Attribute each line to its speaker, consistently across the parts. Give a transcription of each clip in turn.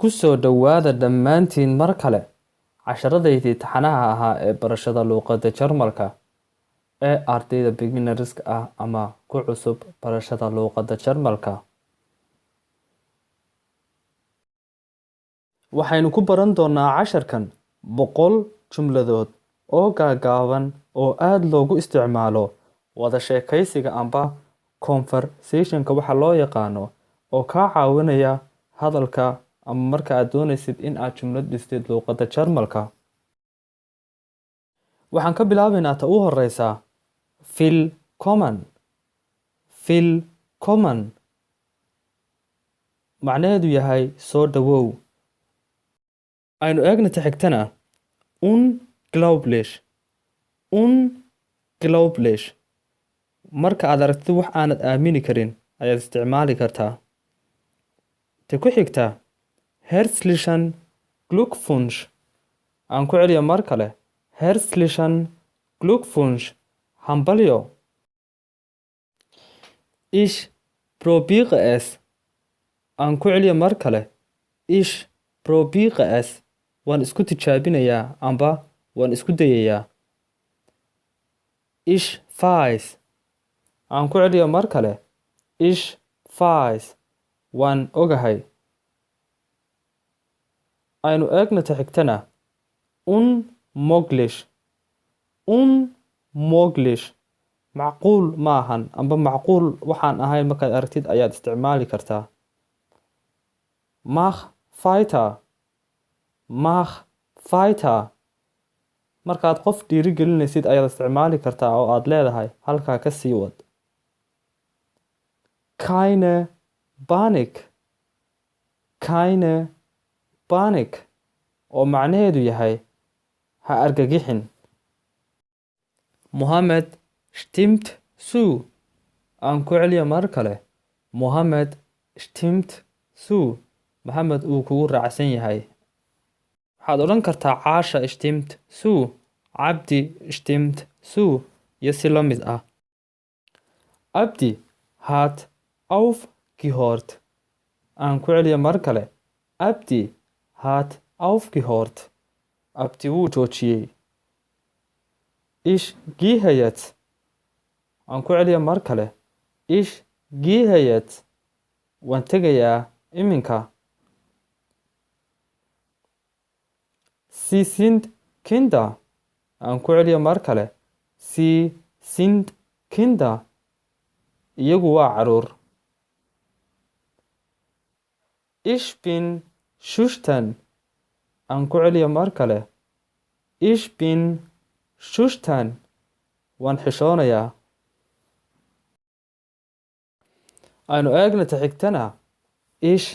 Speaker 1: Ku soo dhawaada dhammaantiin mar kale casharadaydii taxanaha ahaa ee barashada luqadda Jarmalka ee ardayda beginnerska ah ama ku cusub barashada luqadda Jarmalka. Waxaynu ku baran doonaa casharkan 100 jumladood oo gaagaaban oo aad loogu isticmaalo wada sheekaysiga amba conversationka waxa loo yaqaano oo kaa caawinaya hadalka ama marka aad doonaysid in aad jumlad dhistid luqadda Jarmalka. Waxaan ka bilaabaynaa ta u horeysa willkommen macnaheedu yahay soo dhawow. Aynu eegna ta xigtana unglaublich marka aad aragtid wax aanad aamini karin ayaad isticmaali kartaa. Ta ku xigta herzlichen Glückwunsch aan ku celiyo mar kale herzlichen Glückwunsch hambalyo. Ich probiere es aan ku celiyo mar kale ich probiere es waan isku tijaabinayaa amba waan isku dayayaa. Ich weiß aan ku celiyo mar kale ich weiß waan ogahay. Aynu eegna ta xigtana unmöglich macquul maahan amba macquul waxaan ahayn markaad aragtid ayaad isticmaali kartaa. mach weiter markaad qof dhiirigelinaysid ayaad isticmaali kartaa oo aad leedahay halkaa ka sii wad. keine Panik oo macnaheedu yahay ha argagixin. Mohammed stimmt zu aan ku celiyo mar kale Mohammed stimmt zu Mohammed uu kugu raacsan yahay. Waxaad odhan kartaa Caasha stimmt zu Cabdi stimmt zu iyo si la mid ah. Abdi hat aufgehört aan ku celiyo mar kale Abdi hat aufgehört Abdi wuu joojiyey. Ich gehe jetzt aan ku celiyo mar kale ich gehe jetzt waan tegayaa iminka. Sie sind Kinder aan ku celiyo mar kale Sie sind Kinder iyagu waa caruur. Ich bin schüchtern aan ku celiyo mar kale ich bin schüchtern waan xishoonayaa. Aynu eegna ta xigtana ich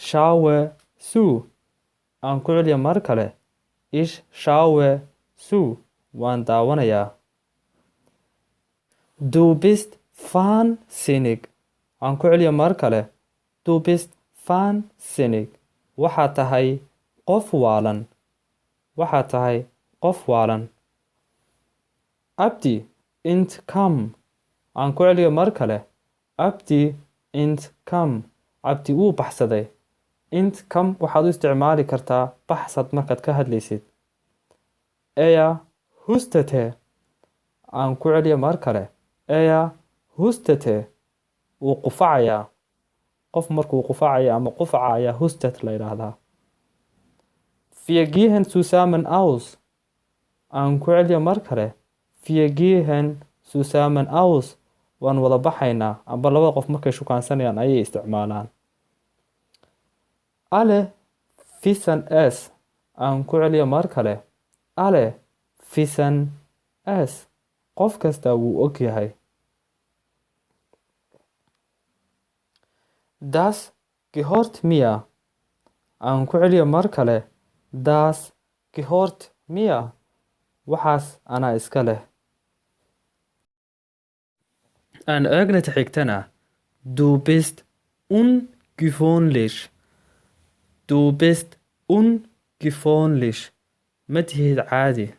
Speaker 1: schaue zu aan ku celiyo mar kale ich schaue zu waan daawanayaa. Du bist wahnsinnig aan ku celiyo mar kale du bist wahnsinnig waxaad tahay qof waalan Abdi entkam aan ku celiyo mar kale Abdi entkam Abdi wuu baxsaday. Entkam waxaad u isticmaali kartaa baxsad markaad ka hadlaysid. hustete aan ku celiyo mar kale hustete wuu qufacayaa. qof markuu qufacayo ama qufaca ayaa hustet la yidhaahdaa. Wir gehen zusammen aus aan ku celiyo mar kale wir gehen zusammen aus waan wada baxaynaa amba labada qof markay shukaansanayaan ayay isticmaalaan. alle wissen es aan ku celiyo mar kale alle wissen es qof kasta wuu og yahay. Das gehört mir aan ku celiyo mar kale das gehört mir waxaas anaa iska leh. Aan eegna ta xigtana du bist ungewöhnlich ma tihid caadi.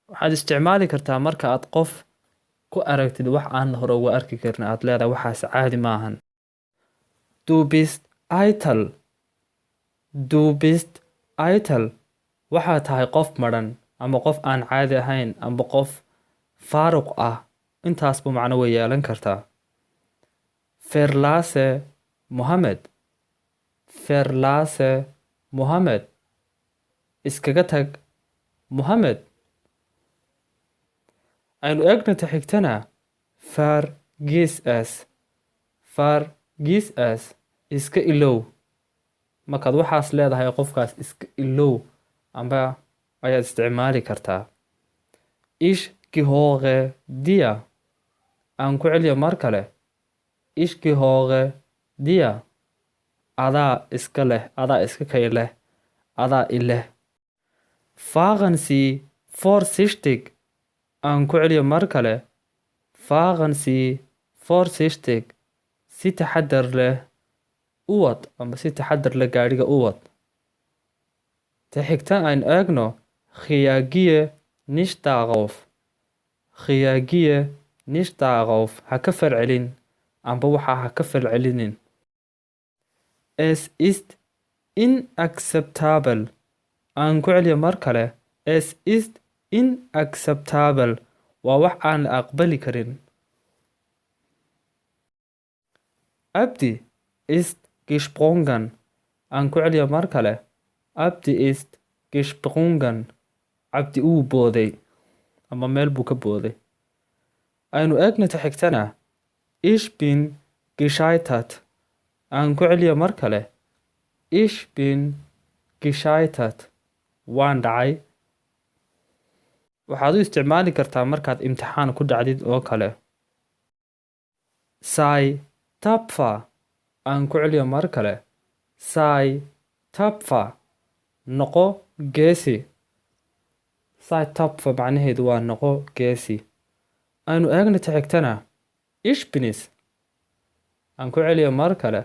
Speaker 1: waxaad isticmaali kartaa marka aad qof ku aragtid wax aan hore uga arki karin aad leedahay waxaas caadi maahan. Du bist eitel Du bist eitel. Waxaa tahay qof madhan ama qof aan caadi ahayn ama qof faaruq ah. Intaasba macno way yeelan kartaa. Verlasse Mohammed. Verlasse Mohammed. Iskaga tag Mohammed. Aynu eegna ta xigtana vergiss es. Vergiss es. Iska ilow. Markaad waxaas leedahay qofkaas iska ilow amba ayaad isticmaali kartaa. Ich gehöre dir. Aan ku celiyo mar kale. Ich gehöre dir. Adaa iska leh, adaa iska kay leh, adaa ileh. Fahren Sie vorsichtig. Aan ku celiyo mar kale. Fahren Sie vorsichtig. Si taxadar leh u wad ama si taxadar leh gaadhiga u wad. Ta xigta aan eegno reagiere nicht darauf. Reagiere nicht darauf. Ha ka falcelin amba waxaa ha ka falcelinin. Es ist inakzeptabel. Aan ku celiyo mar kale. Es ist inakzeptabel. Waa wax aan la aqbali karin. Abdi ist gesprungen. Aan ku celiyo mar kale. Abdi ist gesprungen. Abdi uu booday ama meel buu ka booday. Aynu eegna ta xigtana. Ich bin gescheitert. Aan ku celiyo mar kale. Ich bin gescheitert. Waan dhacay. Waxaad u isticmaali kartaa markaad imtixaan ku dhacdid oo kale. Sei tapfer. Aan ku celiyo mar kale. Sei tapfer. Noqo geesi. Sei tapfer macnaheedu waa noqo geesi. Aynu eegna ta xigtana. Ich bin es. Aan ku celiyo mar kale.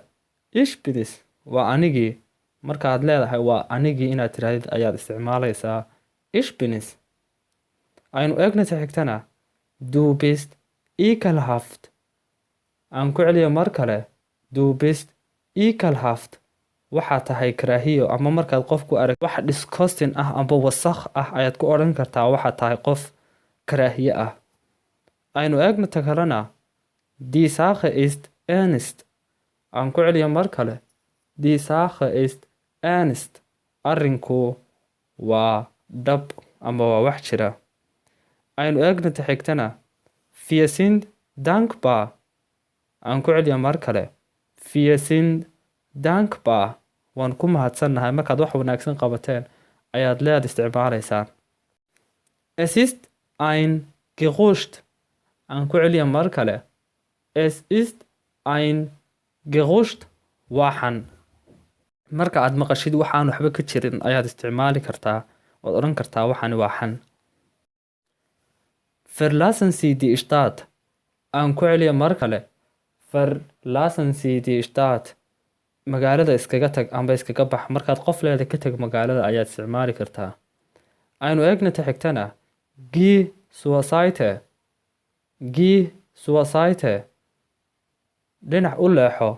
Speaker 1: Ich bin es. Waa anigii. Markaad leedahay waa anigii inaad tirahdid ayaad isticmaalaysaa. Ich bin es. Aynu eegna ta xigtana. Du bist ekelhaft. Aan ku celiyo mar kale. Du bist ekelhaft. Waxaa tahay karaahiyo ama markaad qofku arag wax disgusting ah amba wasakh ah ayaad ku odhan kartaa waxaa tahay qof karaahiye ah. Aynu eegna ta kalena. Die Sache ist ernst. Aan ku celiyo mar kale. Die Sache ist ernst. Arrinku waa dhab ama waa wax jira. Aynu eegna ta xigtana. Wir sind dankbar. Aan ku celiyo mar kale. Wir sind dankbar. Waan ku mahadsannahay markaad wax wanaagsan qabateen ayaad leed isticmaalaysaan. Es ist ein Gerücht. Aan ku celiyo mar kale. Es ist ein Gerücht. Waxan. Marka aad maqashid waxaan waxba ka jirin ayaad isticmaali kartaa ood odhan kartaa waxani waa xan. Verlassen Sie die Stadt. Aan ku celiyo mar kale. Verlassen Sie die Stadt. Magaalada iskaga tag amba iskaga bax. Markaad qof leeda ka tag magaalada ayaad isticmaali kartaa. Aynu eegna ta xigtana. Geh zur Seite. Geh zur Seite. Dhinac u leexo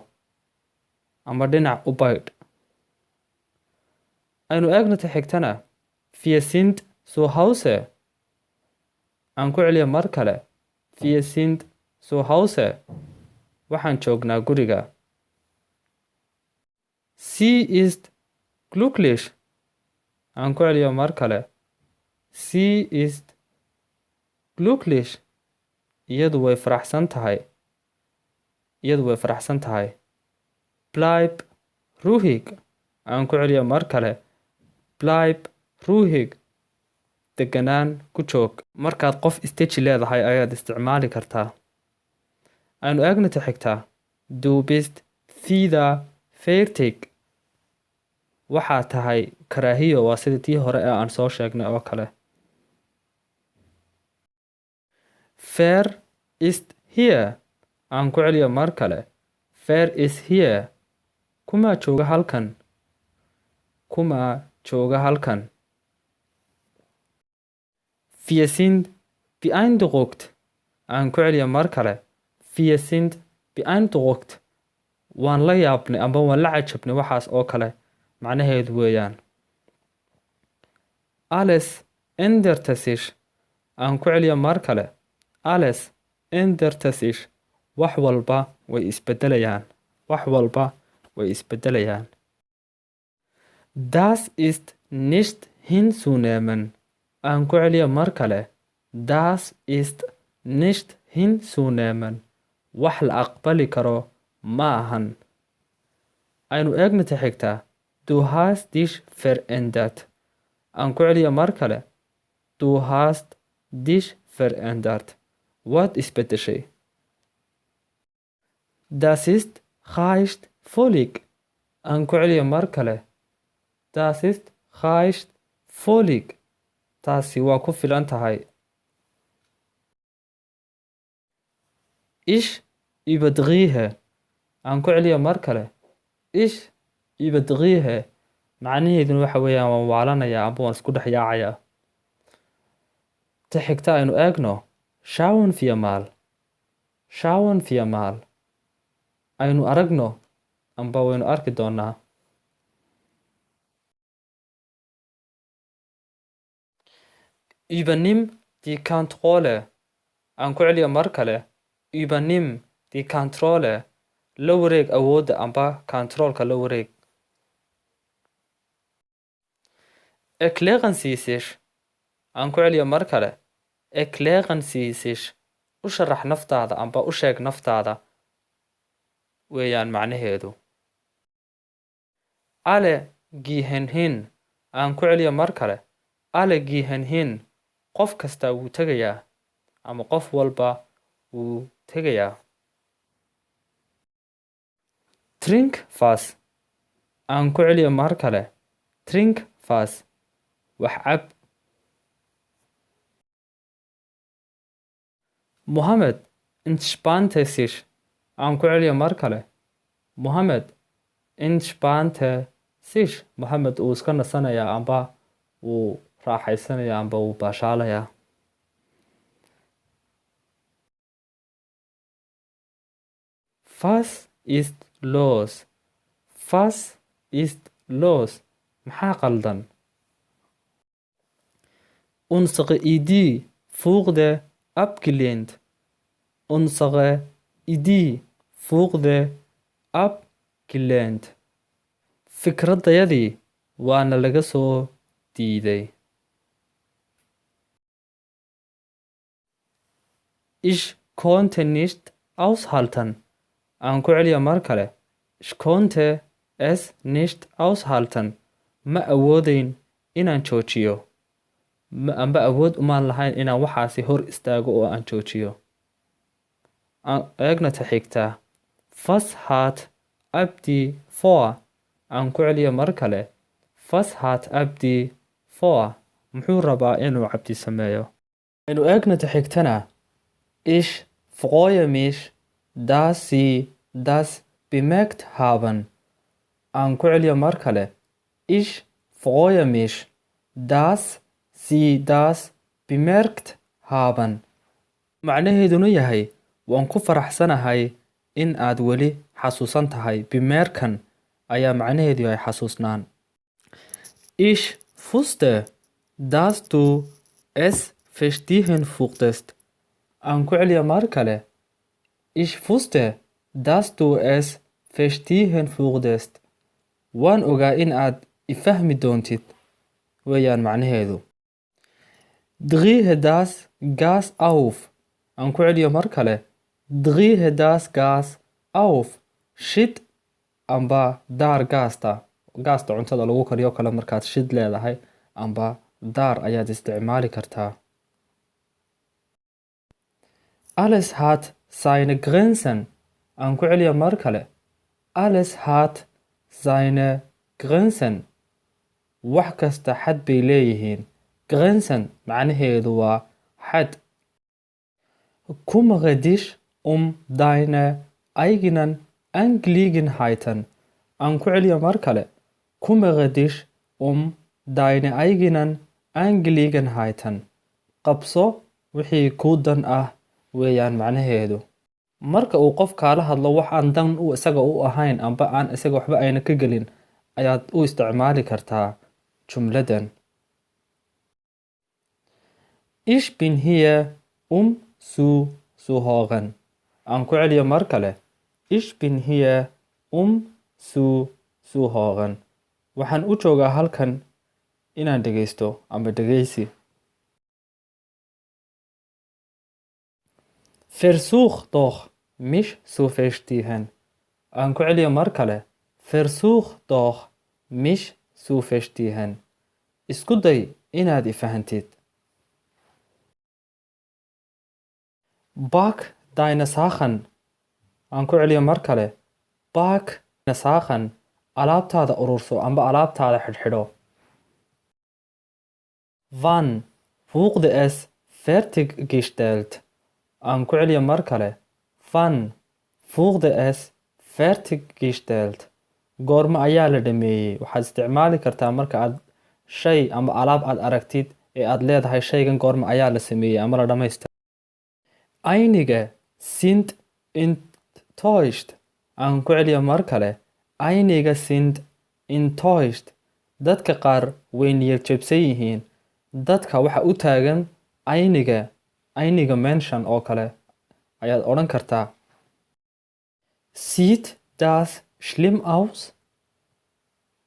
Speaker 1: ama dhinac u baydh. Aynu eegna ta xigtana. Wir sind zu Hause. Aan ku celiyo mar kale. Wir sind zu Hause. Waxaan joognaa guriga. Sie ist glücklich. Aan ku celiyo mar kale. Sie ist glücklich. Iyadu way faraxsan tahay. Iyadu way faraxsan tahay. Bleib ruhig. Aan ku celiyo mar kale. Bleib ruhig. Deganaan ku joog. Markaad qof isteji leedahay ayaad isticmaali kartaa. Aynu eegna ta xigtaa. Du bist wieder fertig. Waxaa tahay karaahiyo waa sida tii hore ee aan soo sheegnay oo kale. Wer ist hier. Aan ku celiyo mar kale. Wer ist hier. Kuma jooga halkan. Kuma jooga halkan. Wir sind beeindruckt. Aan ku celiyo mar kale. Wir sind beeindruckt. Waan la yaabnay amba waan la cajabnay waxaas oo kale. macnaheedu weeyaan. Alles änderte sich. Aan ku celiyo mar kale. Alles änderte sich. Wax walba way isbedelayaan. Wax walba way isbedelayaan. Das ist nicht hinzunehmen. Aan ku celiyo mar kale. Das ist nicht hinzunehmen. Wax la aqbali karo ma ahan. Aynu eegno ta xigta. Du hast dich verändert. Aan ku celiyo mar kale. Du hast dich verändert. Waad isbedeshay. Das ist reicht völlig. Aan ku celiyo mar kale. Das ist reicht völlig. Taasi waa ku filan tahay. Ich überdrehe. Aan ku celiyo mar kale. Ich überdrehe. macnaheeduna waxa weeyaan waan waalanayaa amba waan isku dhex yaacayaa. Ta xigta aynu eegno. Schauen wir mal. Schauen wir mal. Aynu aragno amba waynu arki doonaa. Übernimm die Kontrolle. Aan ku celiyo mar kale. Übernimm die Kontrolle. La wareeg awoodda amba kontroolka la wareeg. Erklären Sie sich. Aan ku celiyo mar kale. Erklären Sie sich. U sharax naftaada amba u sheeg naftaada weeyaan macnaheedu. Alle gehen hin. Aan ku celiyo mar kale. Alle gehen hin. Qof kasta wuu tegayaa ama qof walba wuu tegayaa. Trink was. Aan ku celiyo mar kale. Trink was. Wax cab. Mohammed entspannte sich. Aan ku celiyo mar kale. Mohammed entspannte sich. Mohammed uu iska nasanayaa amba wuu raaxaysanayaa amba wuu baashaalayaa. Was ist los? Was ist los? Maxaa qaldan? Unsere Idee wurde abgelehnt. Unsere Idee wurde abgelehnt. Fikradayadii waana laga soo diiday. Ich konnte nicht aushalten. Aan ku celiyo mar kale. Ich konnte es nicht aushalten. Ma awoodeyn inaan joojiyo. Amba awood umaan lahayn inaan waxaasi hor istaago oo aan joojiyo. Eegna ta xigta. Was hat Abdi vor? Aan ku celiyo mar kale. Was hat Abdi vor? Muxuu rabaa inuu Cabdi sameeyo? Aynu eegna ta xigtana. Ich freue mich, dass Sie das bemerkt haben. Aan ku celiyo mar kale. Ich freue mich, dass Sie das bemerkt haben. Macnaheeduna yahay waan ku faraxsanahay in aad weli xasuusan tahay. Bemerken ayaa macnaheedu yahay xasuusnaan. Ich wusste, dass du es verstehen würdest. Aan ku celiyo mar kale. Ich wusste, dass du es verstehen würdest. Waan ogaa in aad ifahmi doontid weeyaan macnaheedu. Drehe das Gas auf. Aan ku celiyo mar kale. Drehe das Gas auf. Shid amba daar gaasta. Gaasta cuntada lagu kariyo kale markaad shid leedahay amba daar ayaad isticmaali kartaa. Alles hat seine Grenzen. Aan ku celiyo mar kale. Alles hat seine Grenzen. Wax kasta xad bay leeyihiin. Grenzen macnaheedu waa xad. Kümmere dich deine eigenen Angelegenheiten. Aan ku celiyo mar kale. Kümmere dich deine eigenen Angelegenheiten. Qabso wixii kuu dan ah weeyaan macnaheedu. Marka uu qof kaala hadlo wax aan dan u isaga u ahayn amba aan isaga waxba ayna ka gelin ayaad u isticmaali kartaa jumladan. Ich bin hier zu hören. Aan ku celiyo mar kale. Ich bin hier zu hören. Waxaan u joogaa halkan inaan dhegeysto ama dhegeysi. Versuch doch, mich zu verstehen. Aan ku celiyo mar kale. Versuch doch, mich zu verstehen. Isku day inaad ifahantid. Pack deine Sachen. Aan ku celiyo mar kale. Pack deine Sachen. Alaabtaada ururso amba alaabtaada xidhxidho. Wann wurde es fertiggestellt? Aan ku celiyo mar kale. Wann wurde es fertiggestellt? Goorma ayaa la dhameeyey? Waxaad isticmaali kartaa marka aad shay ama alaab aad aragtid ee aad leedahay shaygan goorma ayaa la sameeyey ama la dhamaystay. Einige sind enttäuscht. Aan ku celiyo mar kale. Einige sind enttäuscht. Dadka qaar way niyad jabsan yihiin. Dadka waxa u taagan einige Menschen oo kale ayaad odhan kartaa. Sieht das schlimm aus?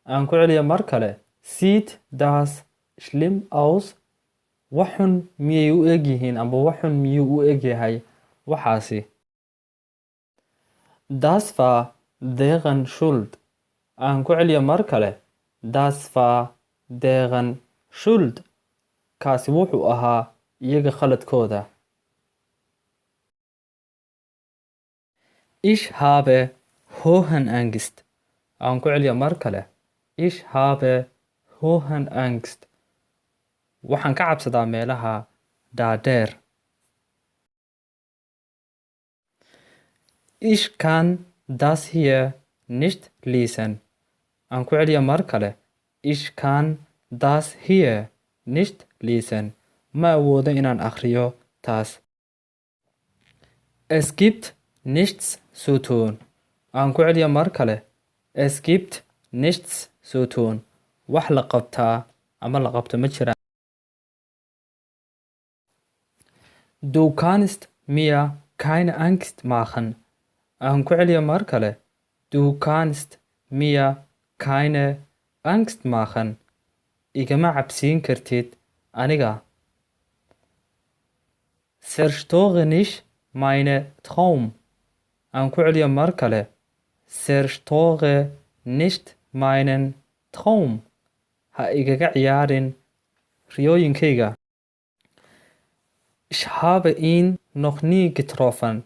Speaker 1: Aan ku celiyo mar kale. Sieht das schlimm aus? Waxun miyay u eg yihiin amba waxun miyuu u eg yahay waxaasi. Das war deren Schuld. Aan ku celiyo mar kale. Das war deren Schuld. Kaasi wuxuu ahaa iyaga khaladkooda. Ich habe Höhenangst. Aan ku celiyo mar kale. Ich habe Höhenangst. Waxaan ka cabsadaa meelaha dhaadheer. Ich kann das hier nicht lesen. Aan ku celiyo mar kale. Ich kann das hier nicht lesen. Ma awoodo inaan akhriyo taas. Es gibt nichts zu tun. Aan ku celiyo mar kale. Es gibt nichts zu tun. Wax la qabtaa ama la qabto ma jiraan. Du kannst mir keine Angst machen. Aan ku celiyo mar kale. Du kannst mir keine Angst machen. Igama cabsiin kartid aniga. Zerstöre nicht meine Traum. Aan ku celiyo mar kale. Zerstöre nicht meinen Traum. Ha igaga ciyaarin riyooyinkayga. Ich habe ihn noch nie getroffen.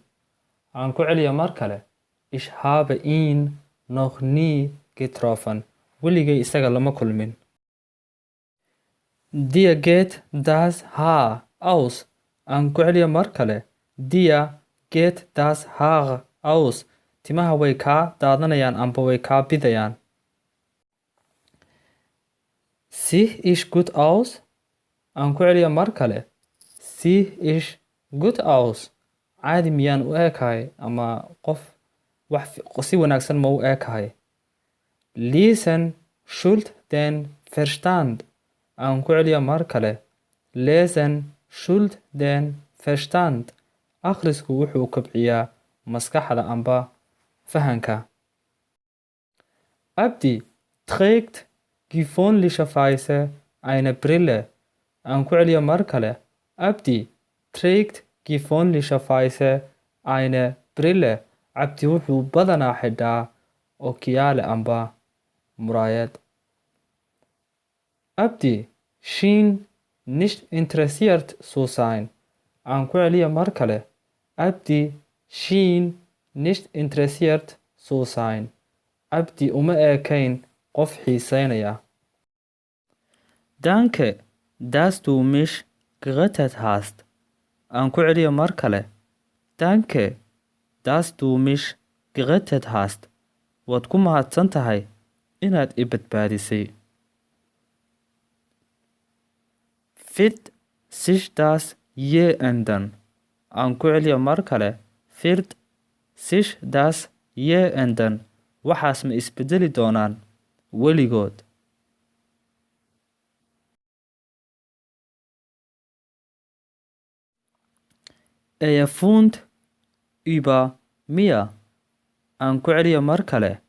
Speaker 1: Aan ku celiyo mar kale. Ich habe ihn noch nie getroffen. Weligay isaga lama kulmin. Dir geht das Haar aus. Aan ku celiyo mar kale. Dir geht das Haar aus. Timaha way kaa daadanayaan amba way kaa bidayaan. Sehe ich gut aus? Aan ku celiyo mar kale. Sehe ich gut aus? Caadi miyaan u ekahay ama qof wax si wanaagsan ma u ekahay. Lesen schult den Verstand. Aan ku celiyo mar kale. Lesen schult den Verstand. Akhrisku wuxuu kobciyaa maskaxda amba fahanka. Abdi trägt gewöhnlicherweise eine Brille. Aan ku celiyo mar kale. Abdi trägt gewöhnlicherweise eine Brille. Abdi wuxuu badanaa xidhaa ookiyaale amba muraayad. Abdi schien nicht interessiert zu sein. Aan ku celiyo mar kale. Abdi schien nicht interessiert zu sein. Abdi uma ekayn qof xiiseynaya. Danke, dass du mich gerettet hast. Aan ku celiyo mar kale. Danke, dass du mich gerettet hast. Waad ku mahadsan tahay inaad i badbaadisay. Wird sich das je ändern? Aan ku celiyo mar kale. Wird sich das je ändern? Waxaas ma isbedeli doonaan? weligood. Er wohnt über mir. Aan ku celiyo mar kale.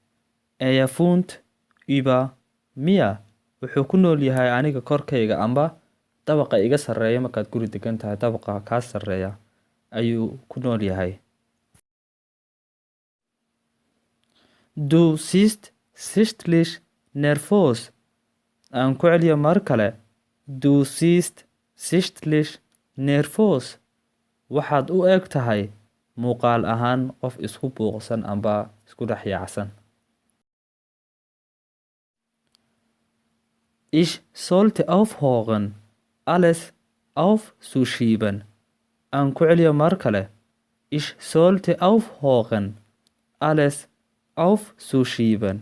Speaker 1: Er wohnt über mir. Wuxuu ku nool yahay aniga korkayga amba dabaqa iga sarreeya markaad guri degan tahay dabaqa kaa sarreeya ayuu ku nool yahay. Du siehst sichtlich nervös. Aan ku celiyo mar kale. Du siehst sichtlich nervös. Waxaad u eg tahay muuqaal ahaan qof isku buuqsan amba isku dhex yaacsan. Ich sollte aufhören, alles aufzuschieben. Aan ku celiyo mar kale. Ich sollte aufhören, alles aufzuschieben.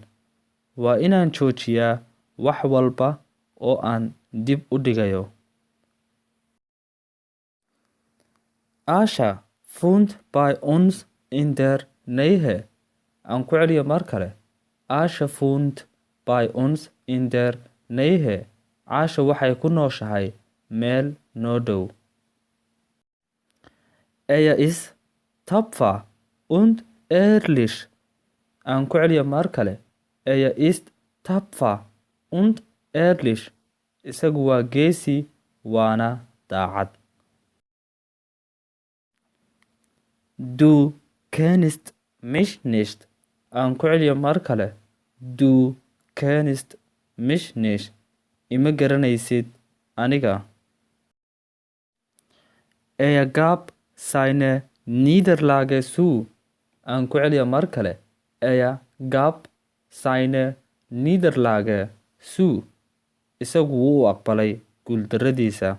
Speaker 1: Waa inaan joojiyaa wax walba oo aan dib u dhigayo. Asha wohnt bei uns in der Nähe. Aan ku celiyo mar kale. Asha wohnt bei uns in der Nähe. Asha waxay ku nooshahay meel noo dhow. Er ist tapfer und ehrlich. Aan ku celiyo mar kale. Er ist tapfer und ehrlich. Isagu waa geesi waana daacad. Du kennst mich nicht. Aan ku celiyo mar kale. Du kennst mich nicht. Ima garanaysid aniga. Er gab seine Niederlage zu. Aan ku celiyo mar kale. Er gab seine Niederlage zu. Isagu wuu aqbalay guuldarradiisa.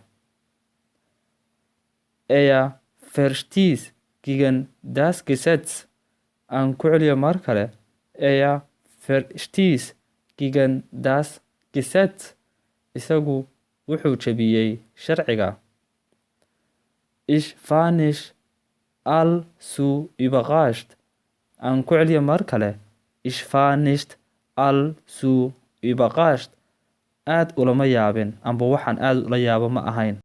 Speaker 1: Er verstieß gegen das Gesetz. Aan ku celiyo mar kale. Er verstieß gegen das Gesetz. Isagu wuxuu jabiyey sharciga. Ich war nicht allzu überrascht. Aan ku celiyo mar kale. Ich war nicht allzu überrascht. Aad ulama yaabin amba waxaan aad ula yaabo ma ahayn.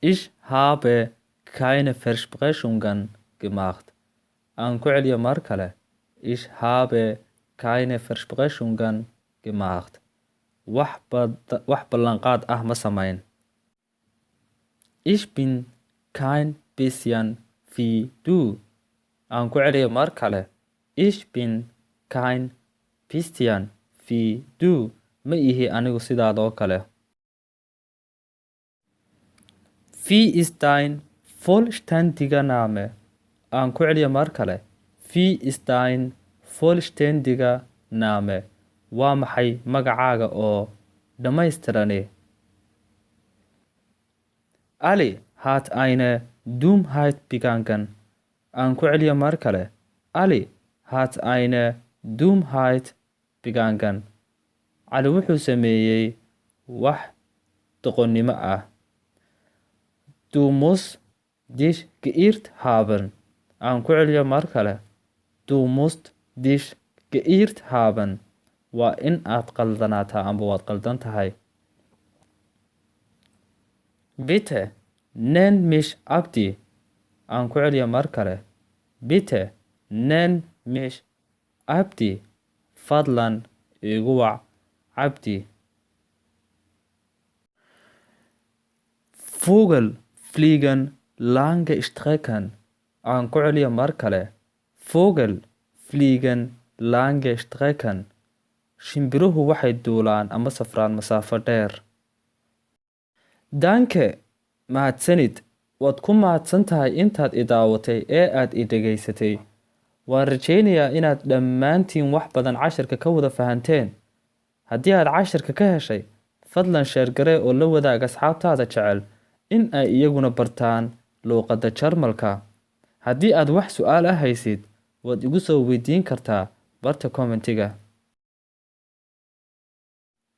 Speaker 1: Ich habe keine Versprechungen gemacht. Aan ku celiyo mar kale. Ich habe keine Versprechungen gemacht. Wax ballanqaad ah ma samayn. Ich bin kein bisschen wie du. Aan ku celiyo mar kale. Ich bin kein bisschen wie du. Ma ihi anigu sidaadoo kale. Wie ist dein vollständiger Name? Aan ku celiyo mar kale. Wie ist dein vollständiger Name? Waa maxay magacaaga oo dhammaystirani? Ali hat eine Dummheit begangen. Aan ku celiyo mar kale. Ali hat eine Dummheit begangen. Ali wuxuu sameeyey wax doqonnimo ah. Du musst dich geirrt haben. Aan ku celiyo mar kale. Du musst dich geirrt haben. Waa in aad qaldanaataa amba waad qaldan tahay. Bitte nenn mich Abdi. Aan ku celiyo mar kale. Bitte nenn mich Abdi. Fadlan igu wac Abdi. Vogel fliegen lange Strecken. Aan ku celiyo mar kale. Vogel fliegen lange Strecken. Shimbiruhu waxay duulaan ama safraan masaafo dheer. Danke, mahadsanid. Waad ku mahadsan tahay intaad i daawatay ee aad i dhegaysatay. Waan rajaynayaa inaad dhammaantiin wax badan cashirka ka wada fahanteen. Haddii aad cashirka ka heshay, fadlan sheer garee oo la wadaag asxaabtaada jecel in ay iyaguna bartaan luuqadda Jarmalka. Haddii aad wax su'aal ah haysid, waad igu soo weydiin kartaa barta kommentiga.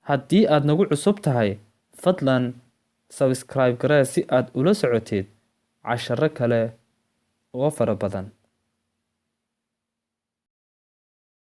Speaker 1: Haddii aad nagu cusub tahay, fadlan subscribe garee si aad ula socotid casharro kale oo fara badan.